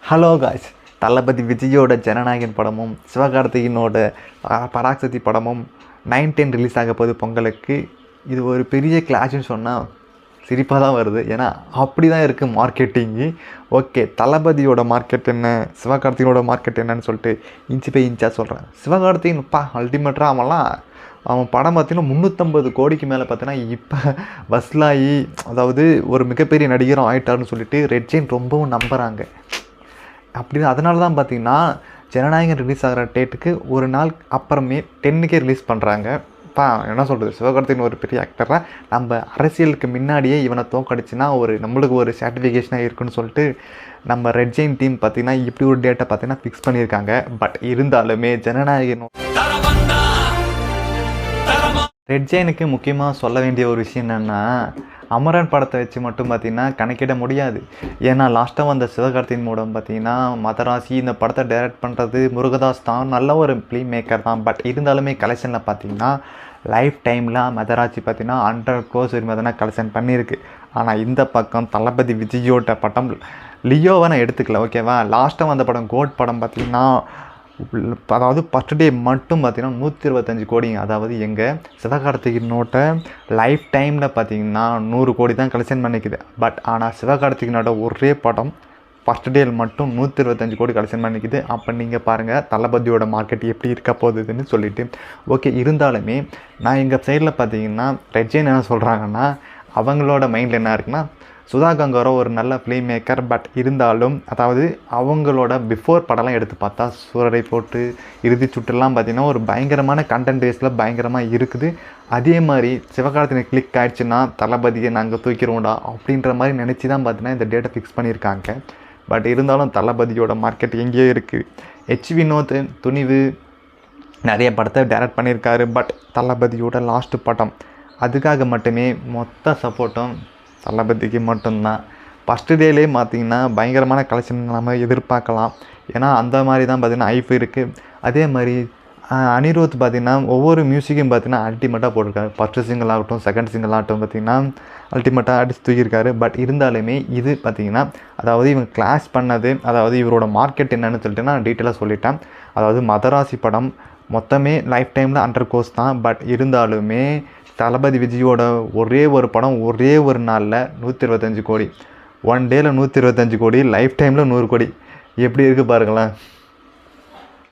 Hello guys, தளபதி விஜயோட ஜனநாயகன் படமும் சிவகார்த்திகேயனோட பராசக்தி படமும் 9/10 ரிலீஸ் ஆக போகுது பொங்கலுக்கு. இது ஒரு பெரிய கிளாஷ்னு சொன்னால் சிரிப்பாக தான் வருது. ஏன்னா அப்படி தான் இருக்குது மார்க்கெட்டிங்கு. ஓகே, தளபதியோட மார்க்கெட் என்ன, சிவகார்த்திகேயனோட மார்க்கெட் என்னன்னு சொல்லிட்டு இன்ச்சு பை இன்ச்சாக சொல்கிறேன். சிவகார்த்திகேயன்ப்பா அல்டிமேட்டாக அவன் படம் பார்த்தீங்கன்னா 350 கோடிக்கு மேலே பார்த்தீங்கன்னா இப்போ வசூலாகி, அதாவது ஒரு மிகப்பெரிய நடிகரும் ஆகிட்டார்னு சொல்லிட்டு ரெட் ஜெயின் ரொம்பவும் நம்புகிறாங்க. அப்படின்னு அதனால தான் பார்த்திங்கன்னா ஜனநாயகன் ரிலீஸ் ஆகிற டேட்டுக்கு ஒரு நாள் அப்புறமே 10க்கே ரிலீஸ் பண்ணுறாங்க. என்ன சொல்கிறது, சிவகார்த்திகேயன் ஒரு பெரிய ஆக்டராக நம்ம அரசியலுக்கு முன்னாடியே இவனை தோக்கடிச்சுன்னா நம்மளுக்கு ஒரு சாட்டிஃபிகேஷனாக இருக்குன்னு சொல்லிட்டு நம்ம ரெட் ஜெயின் டீம் பார்த்திங்கன்னா இப்படி ஒரு டேட்டை பார்த்திங்கன்னா ஃபிக்ஸ் பண்ணியிருக்காங்க. பட் இருந்தாலுமே ஜனநாயகன் ரெட் ஜெயினுக்கு முக்கியமாக சொல்ல வேண்டிய ஒரு விஷயம் என்னென்னா, அமரன் படத்தை வச்சு மட்டும் பார்த்திங்கன்னா கணக்கிட முடியாது. ஏன்னா லாஸ்ட்டாக வந்த சிவகார்த்திகேயன் மூலம் பார்த்திங்கன்னா மதராசி இந்த படத்தை டைரக்ட் பண்ணுறது முருகதாஸ் தான், நல்ல ஒரு ஃபிலிம் மேக்கர் தான். பட் இருந்தாலுமே கலெக்ஷனில் பார்த்திங்கன்னா லைஃப் டைமில் மதராசி பார்த்திங்கன்னா 100 crores வரைக்கும் கலெக்ஷன் பண்ணியிருக்கு. ஆனால் இந்த பக்கம் தளபதி விஜயோட படம் லியோவை நான் எடுத்துக்கல, ஓகேவா. லாஸ்ட்டாக வந்த படம் கோட் படம் பார்த்திங்கன்னா, அதாவது ஃபஸ்ட் டே மட்டும் பார்த்திங்கன்னா 125 கோடிங்க. அதாவது எங்கள் சிவகார்த்திகேயனோட லைஃப் டைமில் பார்த்திங்கன்னா 100 கோடி தான் கலெக்ஷன் பண்ணிக்குது. பட் ஆனால் சிவகார்த்திகேயனோட ஒரே படம் ஃபஸ்ட் டேயில் மட்டும் 125 கோடி கலெக்ஷன் பண்ணிக்குது. அப்போ நீங்கள் பாருங்கள் தளபதியோட மார்க்கெட் எப்படி இருக்க போகுதுன்னு சொல்லிட்டு. ஓகே, இருந்தாலுமே நான் எங்கள் சைடில் பார்த்திங்கன்னா ரெட் ஜெயின் என்ன சொல்கிறாங்கன்னா, அவங்களோட மைண்டில் என்ன இருக்குன்னா, சுதா கங்காரோ ஒரு நல்ல ஃபிலிம் மேக்கர். பட் இருந்தாலும் அதாவது அவங்களோட பிஃபோர் படம்லாம் எடுத்து பார்த்தா சூரரை போட்டு இறுதி சுற்றுலாம் பார்த்திங்கன்னா ஒரு பயங்கரமான கண்டென்ட் பேஸில் பயங்கரமாக இருக்குது. அதே மாதிரி சிவகார்த்திகேயன் கிளிக் ஆகிடுச்சுன்னா தளபதியை நாங்கள் தூக்கிடுவோம்டா அப்படின்ற மாதிரி நினச்சி தான் பார்த்தீங்கன்னா இந்த டேட்டை ஃபிக்ஸ் பண்ணியிருக்காங்க. பட் இருந்தாலும் தளபதியோட மார்க்கெட் எங்கேயோ இருக்குது. வினோத் துணிவு நிறைய படத்தை டைரக்ட் பண்ணியிருக்காரு. பட் தளபதியோட லாஸ்ட்டு படம், அதுக்காக மட்டுமே மொத்த சப்போர்ட்டும் தளபதிக்கு மட்டும்தான். ஃபஸ்ட்டு டேலே பார்த்திங்கன்னா பயங்கரமான கலெக்ஷன் நம்ம எதிர்பார்க்கலாம். ஏன்னா அந்த மாதிரி தான் பார்த்திங்கன்னா ஐஃப் இருக்குது. அதே மாதிரி அனிருத் பார்த்திங்கன்னா ஒவ்வொரு மியூசிக்கும் பார்த்திங்கன்னா அல்டிமேட்டாக போட்டிருக்காரு. ஃபஸ்ட்டு சிங்கிள் ஆகட்டும் செகண்ட் சிங்கிள் ஆகட்டும் பார்த்திங்கன்னா அல்டிமேட்டாக அடிச்சு தூக்கியிருக்காரு. பட் இருந்தாலுமே இது பார்த்திங்கன்னா அதாவது இவங்க கிளாஸ் பண்ணது, அதாவது இவரோட மார்க்கெட் என்னன்னு சொல்லிட்டு நான் டீட்டெயிலாக சொல்லிட்டேன். அதாவது மதராசி படம் மொத்தமே லைஃப் டைமில் 100 crores தான். பட் இருந்தாலுமே தளபதி விஜயோட ஒரே ஒரு படம் ஒரே ஒரு நாளில் 125 கோடி, ஒன் டேயில் 125 கோடி, லைஃப் டைமில் 100 கோடி. எப்படி இருக்குது பாருங்களேன்.